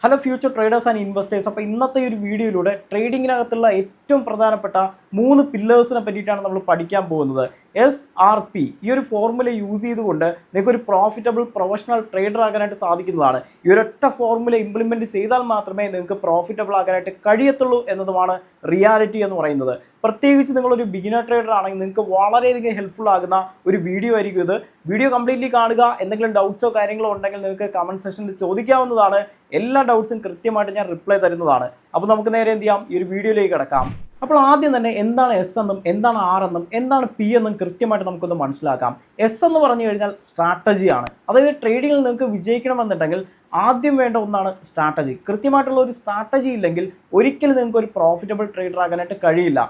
Hello future traders and investors. അപ്പോൾ ഇന്നത്തെ ഒരു വീഡിയോയിലൂടെ ട്രേഡിങ്ങിനകത്തുള്ള ഏറ്റവും പ്രധാനപ്പെട്ട 3 പില്ലേഴ്സിനെ പറ്റിയിട്ടാണ് നമ്മൾ പഠിക്കാൻ പോകുന്നത്. SRP ഈ ഒരു ഫോർമുല യൂസ് ചെയ്തുകൊണ്ട് നിങ്ങൾക്ക് ഒരു പ്രോഫിറ്റബിൾ പ്രൊഫഷണൽ ട്രേഡർ ആകാനായിട്ട് സാധിക്കുന്നതാണ്. ഈ ഒരൊറ്റ ഫോർമുല ഇംപ്ലിമെൻറ്റ് ചെയ്താൽ മാത്രമേ നിങ്ങൾക്ക് പ്രോഫിറ്റബിൾ ആകാനായിട്ട് കഴിയത്തുള്ളൂ എന്നതുമാണ് റിയാലിറ്റി എന്ന് പറയുന്നത്. പ്രത്യേകിച്ച് നിങ്ങളൊരു ബിഗിനർ ട്രേഡർ ആണെങ്കിൽ നിങ്ങൾക്ക് വളരെയധികം ഹെൽപ്ഫുൾ ആകുന്ന ഒരു വീഡിയോ ആയിരിക്കും ഇത്. വീഡിയോ കംപ്ലീറ്റ്ലി കാണുക. എന്തെങ്കിലും ഡൗട്ട്സോ കാര്യങ്ങളോ ഉണ്ടെങ്കിൽ നിങ്ങൾക്ക് കമൻറ്റ് സെക്ഷനിൽ ചോദിക്കാവുന്നതാണ്. എല്ലാ ഡൗട്ട്സും കൃത്യമായിട്ട് ഞാൻ റിപ്ലൈ തരുന്നതാണ്. അപ്പോൾ നമുക്ക് നേരെ എന്ത് ചെയ്യാം, ഈ ഒരു വീഡിയോയിലേക്ക് കിടക്കാം. അപ്പോൾ ആദ്യം തന്നെ എന്താണ് എസ് എന്നും എന്താണ് ആർ എന്നും എന്താണ് പി എന്നും കൃത്യമായിട്ട് നമുക്കൊന്ന് മനസ്സിലാക്കാം. എസ് എന്ന് പറഞ്ഞു കഴിഞ്ഞാൽ സ്ട്രാറ്റജിയാണ്. അതായത് ട്രേഡിങ്ങിൽ നിങ്ങൾക്ക് വിജയിക്കണമെന്നുണ്ടെങ്കിൽ ആദ്യം വേണ്ട ഒന്നാണ് സ്ട്രാറ്റജി. കൃത്യമായിട്ടുള്ള ഒരു സ്ട്രാറ്റജി ഇല്ലെങ്കിൽ ഒരിക്കലും നിങ്ങൾക്ക് ഒരു പ്രോഫിറ്റബിൾ ട്രേഡർ ആകാനായിട്ട് കഴിയില്ല.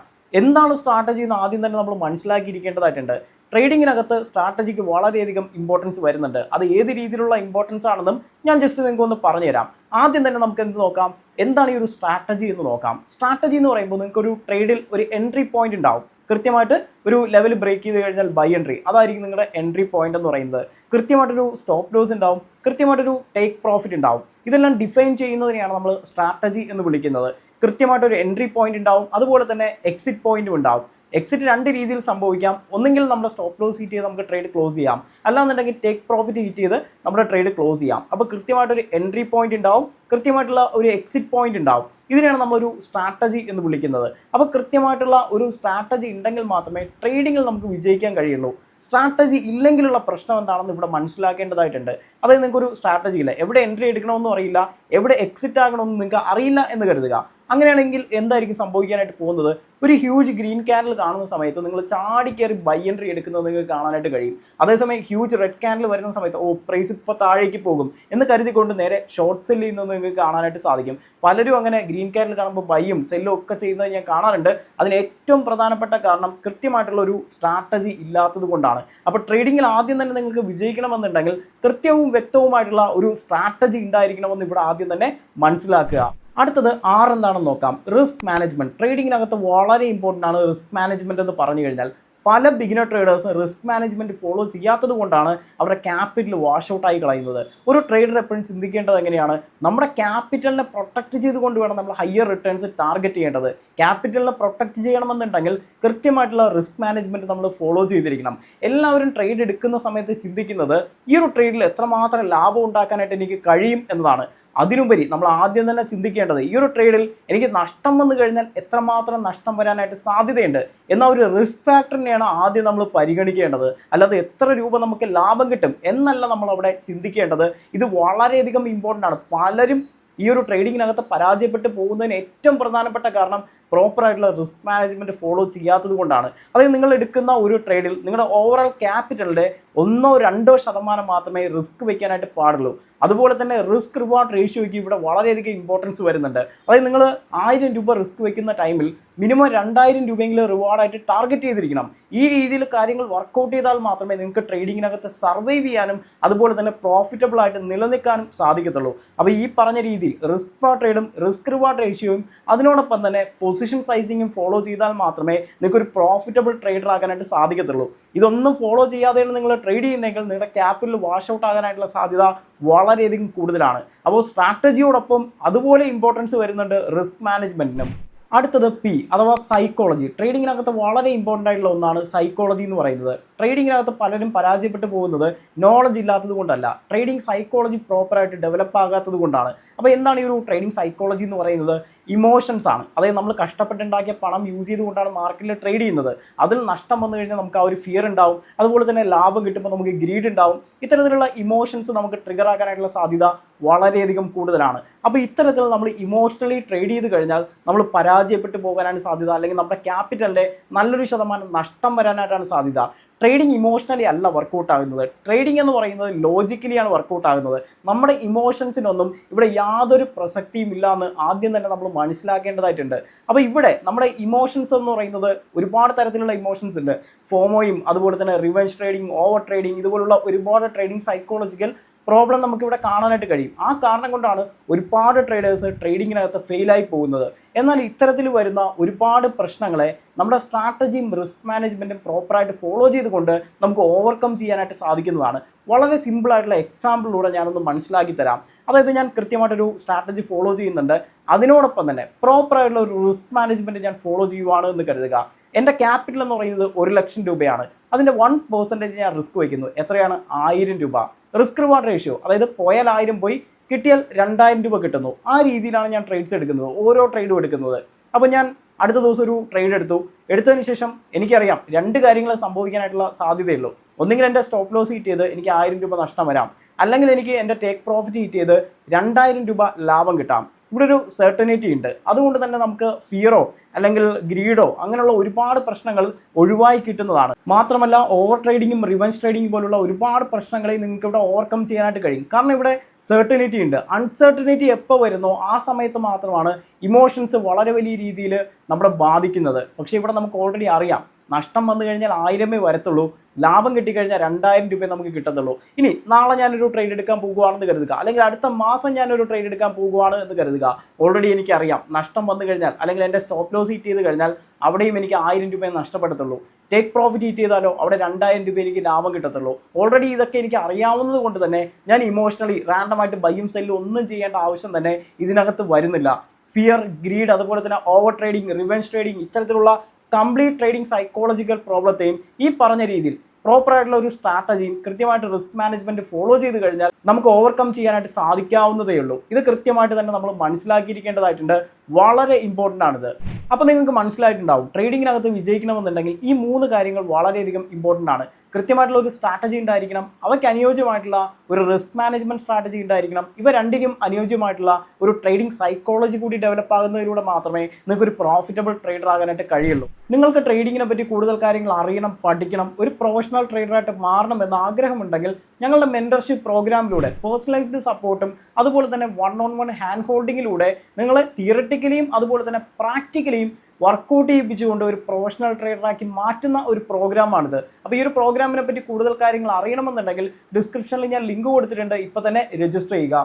എന്താണ് സ്ട്രാറ്റജി എന്ന് ആദ്യം തന്നെ നമ്മൾ മനസ്സിലാക്കിയിരിക്കേണ്ടതായിട്ടുണ്ട്. ട്രേഡിങ്ങിനകത്ത് സ്ട്രാറ്റജിക്ക് വളരെയധികം ഇമ്പോർട്ടൻസ് വരുന്നുണ്ട്. അത് ഏത് രീതിയിലുള്ള ഇമ്പോർട്ടൻസ് ആണെന്നും ഞാൻ ജസ്റ്റ് നിങ്ങൾക്ക് ഒന്ന് പറഞ്ഞുതരാം. ആദ്യം തന്നെ നമുക്ക് എന്ത് നോക്കാം, എന്താണ് ഈ ഒരു സ്ട്രാറ്റജി എന്ന് നോക്കാം. സ്ട്രാറ്റജി എന്ന് പറയുമ്പോൾ നിങ്ങൾക്കൊരു ട്രേഡിൽ ഒരു എൻട്രി പോയിന്റ് ഉണ്ടാവും. കൃത്യമായിട്ട് ഒരു ലെവൽ ബ്രേക്ക് ചെയ്ത് കഴിഞ്ഞാൽ ബൈ എൻട്രി, അതായിരിക്കും നിങ്ങളുടെ എൻട്രി പോയിന്റ് എന്ന് പറയുന്നത്. കൃത്യമായിട്ടൊരു സ്റ്റോപ്പ് ലോസ് ഉണ്ടാവും, കൃത്യമായിട്ടൊരു ടേക്ക് പ്രോഫിറ്റ് ഉണ്ടാവും. ഇതെല്ലാം ഡിഫൈൻ ചെയ്യുന്നതിനെയാണ് നമ്മൾ സ്ട്രാറ്റജി എന്ന് വിളിക്കുന്നത്. കൃത്യമായിട്ടൊരു എൻട്രി പോയിന്റ് ഉണ്ടാവും, അതുപോലെ തന്നെ എക്സിറ്റ് പോയിന്റും ഉണ്ടാവും. എക്സിറ്റ് രണ്ട് രീതിയിൽ സംഭവിക്കാം. ഒന്നെങ്കിൽ നമ്മുടെ സ്റ്റോപ്പ് ലോസ് ഹിറ്റ് ചെയ്ത് നമുക്ക് ട്രേഡ് ക്ലോസ് ചെയ്യാം, അല്ലാന്നുണ്ടെങ്കിൽ ടേക്ക് പ്രോഫിറ്റ് ഹിറ്റ് ചെയ്ത് നമ്മുടെ ട്രേഡ് ക്ലോസ് ചെയ്യാം. അപ്പോൾ കൃത്യമായിട്ടൊരു എൻട്രി പോയിന്റ് ഉണ്ടാവും, കൃത്യമായിട്ടുള്ള ഒരു എക്സിറ്റ് പോയിന്റ് ഉണ്ടാവും. ഇതിനെയാണ് നമ്മളൊരു സ്ട്രാറ്റജി എന്ന് വിളിക്കുന്നത്. അപ്പോൾ കൃത്യമായിട്ടുള്ള ഒരു സ്ട്രാറ്റജി ഉണ്ടെങ്കിൽ മാത്രമേ ട്രേഡിങ്ങിൽ നമുക്ക് വിജയിക്കാൻ കഴിയുള്ളൂ. സ്ട്രാറ്റജി ഇല്ലെങ്കിലുള്ള പ്രശ്നം എന്താണെന്ന് ഇവിടെ മനസ്സിലാക്കേണ്ടതായിട്ടുണ്ട്. അതായത് നിങ്ങൾക്കൊരു സ്ട്രാറ്റജി ഇല്ല, എവിടെ എൻട്രി എടുക്കണമെന്നും അറിയില്ല, എവിടെ എക്സിറ്റ് ആകണമെന്നും നിങ്ങൾക്ക് അറിയില്ല എന്ന് കരുതുക. അങ്ങനെയാണെങ്കിൽ എന്തായിരിക്കും സംഭവിക്കാനായിട്ട് പോകുന്നത്? ഒരു ഹ്യൂജ് ഗ്രീൻ ക്യാൻഡിൽ കാണുന്ന സമയത്ത് നിങ്ങൾ ചാടി കയറി ബൈ എൻട്രി എടുക്കുന്നത് നിങ്ങൾക്ക് കാണാനായിട്ട് കഴിയും. അതേസമയം ഹ്യൂജ് റെഡ് ക്യാൻഡിൽ വരുന്ന സമയത്ത് പ്രൈസ് ഇപ്പോൾ താഴേക്ക് പോകും എന്ന് കരുതിക്കൊണ്ട് നേരെ ഷോർട്ട് സെല്ല് ചെയ്യുന്നത് നിങ്ങൾക്ക് കാണാനായിട്ട് സാധിക്കും. പലരും അങ്ങനെ ഗ്രീൻ ക്യാൻഡിൽ കാണുമ്പോൾ ബൈയും സെല്ലും ഒക്കെ ചെയ്യുന്നത് ഞാൻ കാണാറുണ്ട്. അതിന് ഏറ്റവും പ്രധാനപ്പെട്ട കാരണം കൃത്യമായിട്ടുള്ള ഒരു സ്ട്രാറ്റജി ഇല്ലാത്തത് കൊണ്ടാണ്. അപ്പോൾ ട്രേഡിങ്ങിൽ ആദ്യം തന്നെ നിങ്ങൾക്ക് വിജയിക്കണമെന്നുണ്ടെങ്കിൽ കൃത്യവും വ്യക്തവുമായിട്ടുള്ള ഒരു സ്ട്രാറ്റജി ഉണ്ടായിരിക്കണമെന്ന് ഇവിടെ ആദ്യം തന്നെ മനസ്സിലാക്കുക. അടുത്തത് ആർ എന്താണെന്ന് നോക്കാം. Risk management. ട്രേഡിങ്ങിനകത്ത് വളരെ ഇമ്പോർട്ടൻ്റ് ആണ് റിസ്ക് മാനേജ്മെന്റ് എന്ന് പറഞ്ഞു കഴിഞ്ഞാൽ. പല beginner traders risk management follow ചെയ്യാത്തത് കൊണ്ടാണ് അവരുടെ ക്യാപിറ്റൽ വാഷ് ഔട്ട് ആയി കളയുന്നത്. ഒരു ട്രേഡർ എപ്പോഴും ചിന്തിക്കേണ്ടത് എങ്ങനെയാണ്, നമ്മുടെ ക്യാപിറ്റലിനെ പ്രൊട്ടക്ട് ചെയ്തുകൊണ്ട് വേണം നമ്മൾ ഹയർ റിട്ടേൺസ് ടാർഗറ്റ് ചെയ്യേണ്ടത്. ക്യാപിറ്റലിനെ പ്രൊട്ടക്ട് ചെയ്യണമെന്നുണ്ടെങ്കിൽ കൃത്യമായിട്ടുള്ള റിസ്ക് മാനേജ്മെന്റ് നമ്മൾ ഫോളോ ചെയ്തിരിക്കണം. എല്ലാവരും ട്രേഡ് എടുക്കുന്ന സമയത്ത് ചിന്തിക്കുന്നത് ഈ ഒരു ട്രേഡിൽ എത്രമാത്രം ലാഭം ഉണ്ടാക്കാനായിട്ട് എനിക്ക് കഴിയും എന്നതാണ്. അതിനുപരി നമ്മൾ ആദ്യം തന്നെ ചിന്തിക്കേണ്ടത് ഈ ഒരു ട്രേഡിൽ എനിക്ക് നഷ്ടം വന്നു കഴിഞ്ഞാൽ എത്രമാത്രം നഷ്ടം വരാനായിട്ട് സാധ്യതയുണ്ട് എന്ന ഒരു റിസ്ക് ഫാക്ടറിനെയാണ് ആദ്യം നമ്മൾ പരിഗണിക്കേണ്ടത്. അല്ലാതെ എത്ര രൂപ നമുക്ക് ലാഭം കിട്ടും എന്നല്ല നമ്മൾ അവിടെ ചിന്തിക്കേണ്ടത്. ഇത് വളരെയധികം ഇമ്പോർട്ടൻ്റ് ആണ്. പലരും ഈ ഒരു ട്രേഡിങ്ങിനകത്ത് പരാജയപ്പെട്ട് പോകുന്നതിന് ഏറ്റവും പ്രധാനപ്പെട്ട കാരണം പ്രോപ്പറായിട്ടുള്ള റിസ്ക് മാനേജ്മെൻറ്റ് ഫോളോ ചെയ്യാത്തത് കൊണ്ടാണ്. അതായത് നിങ്ങൾ എടുക്കുന്ന ഒരു ട്രേഡിൽ നിങ്ങളുടെ ഓവറോൾ ക്യാപിറ്റലിൻ്റെ 1-2% മാത്രമേ റിസ്ക് വയ്ക്കാനായിട്ട് പാടുള്ളൂ. അതുപോലെ തന്നെ റിസ്ക് റിവാർഡ് റേഷ്യോയ്ക്ക് ഇവിടെ വളരെയധികം ഇമ്പോർട്ടൻസ് വരുന്നുണ്ട്. അതായത് നിങ്ങൾ 1000 രൂപ റിസ്ക് വയ്ക്കുന്ന ടൈമിൽ മിനിമം 2000 രൂപയെങ്കിലും റിവാർഡായിട്ട് ടാർഗറ്റ് ചെയ്തിരിക്കണം. ഈ രീതിയിൽ കാര്യങ്ങൾ വർക്കൗട്ട് ചെയ്താൽ മാത്രമേ നിങ്ങൾക്ക് ട്രേഡിങ്ങിനകത്ത് സർവൈവ് ചെയ്യാനും അതുപോലെ തന്നെ പ്രോഫിറ്റബിൾ ആയിട്ട് നിലനിൽക്കാനും സാധിക്കത്തുള്ളൂ. അപ്പോൾ ഈ പറഞ്ഞ രീതിയിൽ റിസ്ക് ട്രേഡും റിസ്ക് റിവാർഡ് റേഷ്യോയും അതിനോടൊപ്പം തന്നെ പൊസിഷൻ സൈസിങ്ങും ഫോളോ ചെയ്താൽ മാത്രമേ നിങ്ങൾക്ക് ഒരു പ്രോഫിറ്റബിൾ ട്രേഡർ ആകാനായിട്ട് സാധിക്കത്തുള്ളൂ. ഇതൊന്നും ഫോളോ ചെയ്യാതെയാണ് നിങ്ങൾ ട്രേഡ് ചെയ്യുന്നതെങ്കിൽ നിങ്ങളുടെ ക്യാപിറ്റൽ വാഷ് ഔട്ട് ആകാനായിട്ടുള്ള സാധ്യത വളരെയധികം കൂടുതലാണ്. അപ്പോൾ സ്ട്രാറ്റജിയോടൊപ്പം അതുപോലെ ഇമ്പോർട്ടൻസ് വരുന്നുണ്ട് റിസ്ക് മാനേജ്മെന്റിനും. അടുത്തത് പി അഥവാ സൈക്കോളജി. ട്രേഡിങ്ങിനകത്ത് വളരെ ഇമ്പോർട്ടൻ്റ് ആയിട്ടുള്ള ഒന്നാണ് സൈക്കോളജി എന്ന് പറയുന്നത്. ട്രേഡിങ്ങിനകത്ത് പലരും പരാജയപ്പെട്ടു പോകുന്നത് നോളജ് ഇല്ലാത്തത് കൊണ്ടല്ല, ട്രേഡിംഗ് സൈക്കോളജി പ്രോപ്പറായിട്ട് ഡെവലപ്പ് ആകാത്തത് കൊണ്ടാണ്. അപ്പോൾ എന്താണ് ഈ ഒരു ട്രേഡിംഗ് സൈക്കോളജി എന്ന് പറയുന്നത്? ഇമോഷൻസ് ആണ്. അതായത് നമ്മൾ കഷ്ടപ്പെട്ടുണ്ടാക്കിയ പണം യൂസ് ചെയ്തുകൊണ്ടാണ് മാർക്കറ്റിൽ ട്രേഡ് ചെയ്യുന്നത്. അതിൽ നഷ്ടം വന്നു കഴിഞ്ഞാൽ നമുക്ക് ആ ഒരു ഫിയർ ഉണ്ടാവും, അതുപോലെ തന്നെ ലാഭം കിട്ടുമ്പോൾ നമുക്ക് ഗ്രീഡ് ഉണ്ടാവും. ഇത്തരത്തിലുള്ള ഇമോഷൻസ് നമുക്ക് ട്രിഗർ ആക്കാനായിട്ടുള്ള സാധ്യത വളരെയധികം കൂടുതലാണ്. അപ്പോൾ ഇത്തരത്തിൽ നമ്മൾ ഇമോഷണലി ട്രേഡ് ചെയ്ത് കഴിഞ്ഞാൽ നമ്മൾ പരാജയപ്പെട്ടു പോകാനാണ് സാധ്യത, അല്ലെങ്കിൽ നമ്മുടെ ക്യാപിറ്റലിൻ്റെ നല്ലൊരു ശതമാനം നഷ്ടം വരാനായിട്ടാണ് സാധ്യത. ട്രേഡിംഗ് ഇമോഷണലി അല്ല വർക്കൗട്ട് ആകുന്നത്. ട്രേഡിംഗ് എന്ന് പറയുന്നത് ലോജിക്കലിയാണ് വർക്കൗട്ട് ആകുന്നത്. നമ്മുടെ ഇമോഷൻസിനൊന്നും ഇവിടെ യാതൊരു പ്രസക്തിയും ഇല്ല എന്ന് ആദ്യം തന്നെ നമ്മൾ മനസ്സിലാക്കേണ്ടതായിട്ടുണ്ട്. അപ്പോൾ ഇവിടെ നമ്മുടെ ഇമോഷൻസ് എന്ന് പറയുന്നത് ഒരുപാട് തരത്തിലുള്ള ഇമോഷൻസ് ഉണ്ട്. ഫോമോയും അതുപോലെ തന്നെ റിവെഞ്ച് ട്രേഡിംഗ്, ഓവർ ട്രേഡിംഗ്, ഇതുപോലുള്ള ഒരുപാട് ട്രേഡിംഗ് സൈക്കോളജിക്കൽ പ്രോബ്ലം നമുക്കിവിടെ കാണാനായിട്ട് കഴിയും. ആ കാരണം കൊണ്ടാണ് ഒരുപാട് ട്രേഡേഴ്സ് ട്രേഡിങ്ങിനകത്ത് ഫെയിലായി പോകുന്നത്. എന്നാൽ ഇത്തരത്തിൽ വരുന്ന ഒരുപാട് പ്രശ്നങ്ങളെ നമ്മുടെ സ്ട്രാറ്റജിയും റിസ്ക് മാനേജ്മെൻറ്റും പ്രോപ്പറായിട്ട് ഫോളോ ചെയ്തുകൊണ്ട് നമുക്ക് ഓവർകം ചെയ്യാനായിട്ട് സാധിക്കുന്നതാണ്. വളരെ സിമ്പിളായിട്ടുള്ള എക്സാമ്പിളിലൂടെ ഞാനൊന്ന് മനസ്സിലാക്കി തരാം. അതായത് ഞാൻ കൃത്യമായിട്ടൊരു സ്ട്രാറ്റജി ഫോളോ ചെയ്യുന്നുണ്ട്, അതിനോടൊപ്പം തന്നെ പ്രോപ്പറായിട്ടുള്ള ഒരു റിസ്ക് മാനേജ്മെൻറ്റ് ഞാൻ ഫോളോ ചെയ്യുവാണ് എന്ന് കരുതുക. എൻ്റെ ക്യാപിറ്റൽ എന്ന് പറയുന്നത് 1,00,000 രൂപയാണ്. അതിൻ്റെ 1% ഞാൻ റിസ്ക് വയ്ക്കുന്നു. എത്രയാണ്? 1000 രൂപ. റിസ്ക് റിവാർഡ് റേഷ്യോ, അതായത് പോയാൽ 1000 പോയി, കിട്ടിയാൽ 2000 രൂപ കിട്ടുന്നു. ആ രീതിയിലാണ് ഞാൻ ട്രേഡ്സ് എടുക്കുന്നത്, ഓരോ ട്രേഡും എടുക്കുന്നത്. അപ്പോൾ ഞാൻ അടുത്ത ദിവസം ഒരു ട്രേഡ് എടുത്തതിന് ശേഷം എനിക്കറിയാം 2 കാര്യങ്ങൾ സംഭവിക്കാനായിട്ടുള്ള സാധ്യതയുള്ളൂ. ഒന്നുകിൽ എൻ്റെ സ്റ്റോപ്പ് ലോസ് ഹിറ്റ് ചെയ്ത് എനിക്ക് 1000 രൂപ നഷ്ടം വരാം, അല്ലെങ്കിൽ എനിക്ക് എൻ്റെ ടേക്ക് പ്രോഫിറ്റ് ഹിറ്റ് ചെയ്ത് 2000 രൂപ ലാഭം കിട്ടാം. ഇവിടെ ഒരു സെർട്ടനിറ്റി ഉണ്ട്. അതുകൊണ്ട് തന്നെ നമുക്ക് ഫിയറോ അല്ലെങ്കിൽ ഗ്രീഡോ അങ്ങനെയുള്ള ഒരുപാട് പ്രശ്നങ്ങൾ ഒഴിവായി കിട്ടുന്നതാണ്. മാത്രമല്ല ഓവർ ട്രേഡിങ്ങും റിവഞ്ച് ട്രേഡിംഗ് പോലുള്ള ഒരുപാട് പ്രശ്നങ്ങളെ നിങ്ങൾക്ക് ഇവിടെ ഓവർകം ചെയ്യാനായിട്ട് കഴിയും. കാരണം ഇവിടെ സെർട്ടനിറ്റി ഉണ്ട്. അൺസെർട്ടനിറ്റി എപ്പോൾ വരുന്നോ ആ സമയത്ത് മാത്രമാണ് ഇമോഷൻസ് വളരെ വലിയ രീതിയിൽ നമ്മളെ ബാധിക്കുന്നത്. പക്ഷേ ഇവിടെ നമുക്ക് ഓൾറെഡി അറിയാം, നഷ്ടം വന്നു കഴിഞ്ഞാൽ 1000 വരത്തുള്ളൂ, ലാഭം കിട്ടിക്കഴിഞ്ഞാൽ 2000 രൂപ നമുക്ക് കിട്ടത്തുള്ളൂ. ഇനി നാളെ ഞാനൊരു ട്രേഡ് എടുക്കാൻ പോകുകയാണെന്ന് കരുതുക, അല്ലെങ്കിൽ അടുത്ത മാസം ഞാനൊരു ട്രേഡ് എടുക്കാൻ പോകുകയാണ് എന്ന് കരുതുക. ഓൾറെഡി എനിക്കറിയാം നഷ്ടം വന്നു കഴിഞ്ഞാൽ, അല്ലെങ്കിൽ എൻ്റെ സ്റ്റോപ്പ് ലോസ് ഹിറ്റ് ചെയ്ത് കഴിഞ്ഞാൽ അവിടെയും എനിക്ക് 1000 രൂപയെ നഷ്ടപ്പെടത്തുള്ളൂ. ടേക്ക് പ്രോഫിറ്റ് ഹിറ്റ് ചെയ്താലോ അവിടെ 2000 രൂപ എനിക്ക് ലാഭം കിട്ടത്തുള്ളൂ. ഓൾറെഡി ഇതൊക്കെ എനിക്ക് അറിയാവുന്നത് കൊണ്ട് തന്നെ ഞാൻ ഇമോഷണലി റാൻഡമായിട്ട് ബൈയും സെല്ലും ഒന്നും ചെയ്യേണ്ട ആവശ്യം തന്നെ ഇതിനകത്ത് വരുന്നില്ല. ഫിയർ, ഗ്രീഡ്, അതുപോലെ തന്നെ ഓവർ ട്രേഡിംഗ്, റിവെഞ്ച് ട്രേഡിംഗ്, ഇത്തരത്തിലുള്ള കംപ്ലീറ്റ് ട്രേഡിംഗ് സൈക്കോളജിക്കൽ പ്രോബ്ലത്തെയും ഈ പറഞ്ഞ രീതിയിൽ പ്രോപ്പറായിട്ടുള്ള ഒരു സ്ട്രാറ്റജിയും കൃത്യമായിട്ട് റിസ്ക് മാനേജ്മെൻറ്റ് ഫോളോ ചെയ്ത് കഴിഞ്ഞാൽ നമുക്ക് ഓവർകം ചെയ്യാനായിട്ട് സാധിക്കാവുന്നതേ ഉള്ളൂ. ഇത് കൃത്യമായിട്ട് തന്നെ നമ്മൾ മനസ്സിലാക്കിയിരിക്കേണ്ടതായിട്ടുണ്ട്. വളരെ ഇമ്പോർട്ടൻ്റ് ആണിത്. അപ്പോൾ നിങ്ങൾക്ക് മനസ്സിലായിട്ടുണ്ടാവും, ട്രേഡിങ്ങിനകത്ത് വിജയിക്കണമെന്നുണ്ടെങ്കിൽ ഈ 3 കാര്യങ്ങൾ വളരെയധികം ഇമ്പോർട്ടൻ്റ് ആണ്. കൃത്യമായിട്ടുള്ള ഒരു സ്ട്രാറ്റജി ഉണ്ടായിരിക്കണം, അവയ്ക്ക് അനുയോജ്യമായിട്ടുള്ള ഒരു റിസ്ക് മാനേജ്മെൻറ്റ് സ്ട്രാറ്റജി ഉണ്ടായിരിക്കണം. ഇവ രണ്ടിനും അനുയോജ്യമായിട്ടുള്ള ഒരു ട്രേഡിംഗ് സൈക്കോളജി കൂടി ഡെവലപ്പ് ആകുന്നതിലൂടെ മാത്രമേ നിങ്ങൾക്ക് ഒരു പ്രോഫിറ്റബിൾ ട്രേഡർ ആകാനായിട്ട് കഴിയുള്ളൂ. നിങ്ങൾക്ക് ട്രേഡിങ്ങിനെ പറ്റി കൂടുതൽ കാര്യങ്ങൾ അറിയണം, പഠിക്കണം, ഒരു പ്രൊഫഷണൽ ട്രേഡറായിട്ട് മാറണം എന്ന ആഗ്രഹമുണ്ടെങ്കിൽ ഞങ്ങളുടെ മെൻറ്റർഷിപ്പ് പ്രോഗ്രാമിലൂടെ പേഴ്സണലൈസ്ഡ് സപ്പോർട്ടും അതുപോലെ തന്നെ 1-on-1 ഹാൻഡ് ഹോൾഡിങ്ങിലൂടെ നിങ്ങളെ തിയററ്റിക്കലിയും അതുപോലെ തന്നെ പ്രാക്ടിക്കലിയും വർക്കൗട്ട് ചെയ്യിപ്പിച്ചുകൊണ്ട് ഒരു പ്രൊഫഷണൽ ട്രേഡറാക്കി മാറ്റുന്ന ഒരു പ്രോഗ്രാമാണിത്. അപ്പോൾ ഈ ഒരു പ്രോഗ്രാമിനെ പറ്റി കൂടുതൽ കാര്യങ്ങൾ അറിയണമെന്നുണ്ടെങ്കിൽ ഡിസ്ക്രിപ്ഷനിൽ ഞാൻ ലിങ്ക് കൊടുത്തിട്ടുണ്ട്. ഇപ്പോൾ തന്നെ രജിസ്റ്റർ ചെയ്യുക.